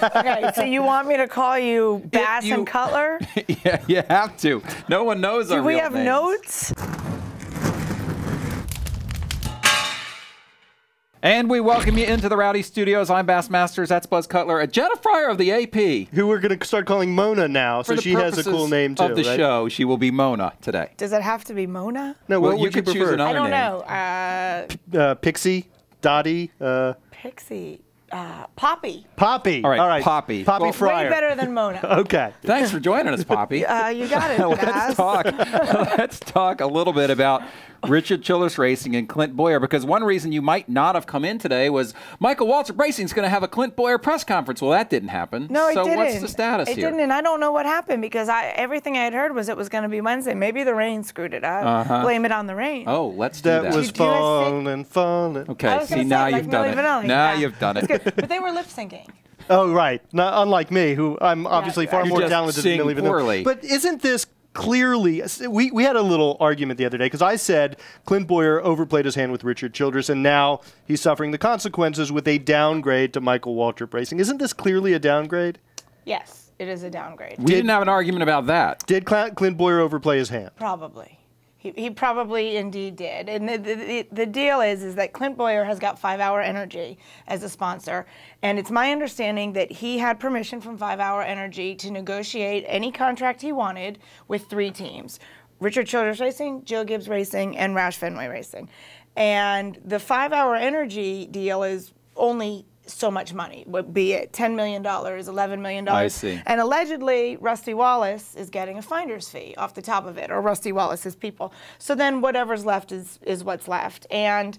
Okay, so you want me to call you Bass and Cutler? Yeah, you have to. No one knows our Do we real have names. notes? And we welcome you into the Rowdy Studios. I'm Bassmasters. That's Buzz Cutler. A Jenna Fryer of the AP. Who we're going to start calling Mona now, so she has a cool name too. Of the right? show, she will be Mona today. Does it have to be Mona? No, Well, what you would you could choose prefer? another I don't know. Pixie, Dottie, Pixie. Poppy. Poppy. All right, Poppy. Poppy Well, Fryer. Way better than Mona. Okay. Thanks for joining us, Poppy. You got it, Bass. Let's talk a little bit about Richard Childress Racing and Clint Bowyer, because one reason you might not have come in today was Michael Waltrip Racing is going to have a Clint Bowyer press conference. Well, that didn't happen. No, it so didn't. what's the status it here? didn't, and I don't know what happened because everything I had heard was it was going to be Wednesday. Maybe the rain screwed it up. Blame it on the rain. Oh, let's do That that. was Do you guys falling, falling. Okay, I was see, gonna now say, you've like done Milli it. Vanilli. Now Yeah. you've done it. It's good. But they were lip syncing. Oh, right. Not unlike me, who I'm obviously far You're more just talented than sing Milli Vanilli. poorly. But isn't this clearly, we had a little argument the other day because I said Clint Bowyer overplayed his hand with Richard Childress, and now he's suffering the consequences with a downgrade to Michael Waltrip Racing. Isn't this clearly a downgrade? Yes, it is a downgrade. We didn't have an argument about that. Did Clint Bowyer overplay his hand? Probably. He probably indeed did. And the deal is that Clint Bowyer has got 5 Hour Energy as a sponsor. And it's my understanding that he had permission from 5 Hour Energy to negotiate any contract he wanted with 3 teams. Richard Childress Racing, Joe Gibbs Racing, and Roush Fenway Racing. And the 5 Hour Energy deal is only so much money, be it $10 million, $11 million. I see. And allegedly, Rusty Wallace is getting a finder's fee off the top of it, or Rusty Wallace's people. So then whatever's left is what's left. And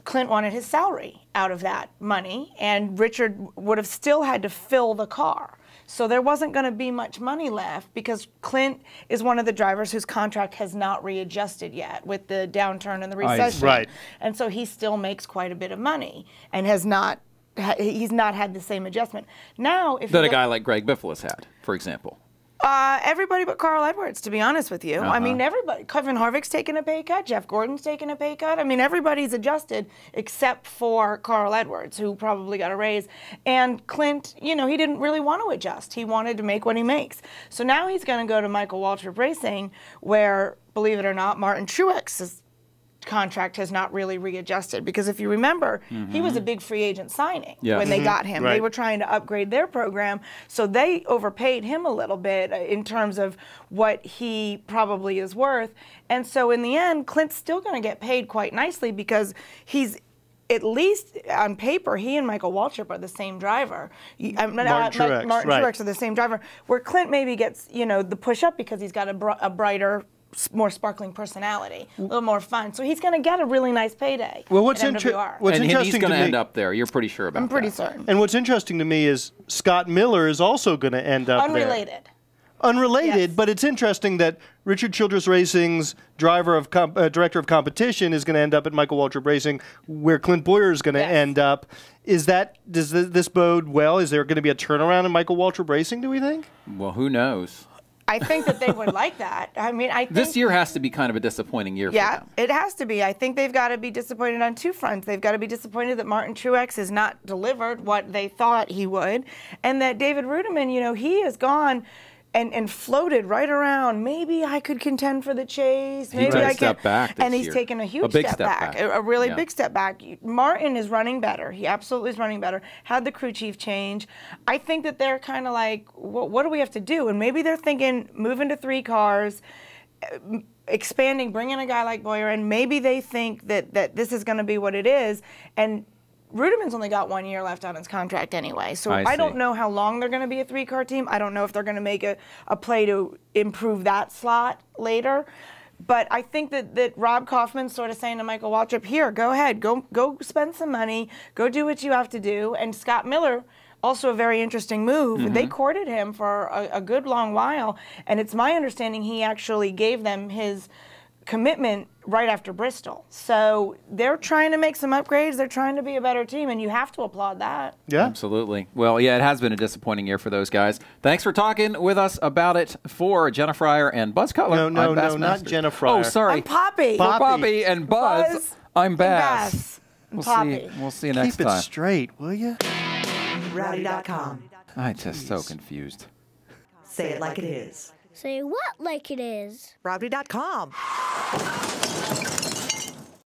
Clint wanted his salary out of that money, and Richard would have still had to fill the car. So there wasn't going to be much money left because Clint is one of the drivers whose contract has not readjusted yet with the downturn and the recession. Right. And so he still makes quite a bit of money and he's not had the same adjustment. Now, if That a guy like Greg Biffle has had, for example. everybody but Carl Edwards, to be honest with you. I mean, everybody. Kevin Harvick's taken a pay cut. Jeff Gordon's taken a pay cut. I mean, everybody's adjusted except for Carl Edwards, who probably got a raise. And Clint, you know, he didn't really want to adjust. He wanted to make what he makes. So now he's going to go to Michael Waltrip Racing, where, believe it or not, Martin Truex's contract has not really readjusted, because if you remember, he was a big free agent signing when they got him. Right. They were trying to upgrade their program, so they overpaid him a little bit in terms of what he probably is worth. And so in the end, Clint's still going to get paid quite nicely because he's, at least on paper, he and Michael Waltrip are the same driver. Martin Truex are the same driver, where Clint maybe gets, you know, the push up because he's got a brighter, more sparkling personality, a little more fun. So he's going to get a really nice payday. Well, what's at MWR. interesting he's to going to me, end up there. You're pretty sure about that. I'm pretty certain. and what's interesting to me is Scott Miller is also going to end up Unrelated. there. Unrelated, Yes. but it's interesting that Richard Childress Racing's director of competition is going to end up at Michael Waltrip Racing, where Clint Bowyer is going to end up. Does this bode well? Is there going to be a turnaround in Michael Waltrip Racing, do we think? Well, who knows? I think that they would like that. I mean, I think This year has to be kind of a disappointing year for them. it has to be. I think they've got to be disappointed on two fronts. They've got to be disappointed that Martin Truex has not delivered what they thought he would, and that David Rudiman, you know, he has gone and floated right around. Maybe I could contend for the chase. Maybe took a I step can. back this And he's year. taken a huge big step back, a really big step back. Martin is running better. He absolutely is running better. Had the crew chief change. I think that they're kind of like, what do we have to do? And maybe they're thinking moving to 3 cars, expanding, bringing a guy like Bowyer in. Maybe they think that this is going to be what it is. And Rudiman's only got 1 year left on his contract anyway, so I don't know how long they're going to be a 3-car team. I don't know if they're going to make a play to improve that slot later. But I think that Rob Kaufman's sort of saying to Michael Waltrip, here, go ahead, go spend some money, go do what you have to do. And Scott Miller, also a very interesting move. They courted him for a good long while, and it's my understanding he actually gave them his commitment right after Bristol. So they're trying to make some upgrades. They're trying to be a better team, and you have to applaud that. Yeah. Absolutely. Well, yeah, it has been a disappointing year for those guys. Thanks for talking with us about it for Jenna Fryer and Buzz Cutler. No, I'm Bass not Masters. Jenna Fryer. Oh, sorry. I'm Poppy. For Poppy and Buzz, I'm Bass. And We'll Poppy. see you next Keep time. it straight, will you? Rowdy.com. I'm just so confused. Say it like it is. Say what like it is? Rowdy.com.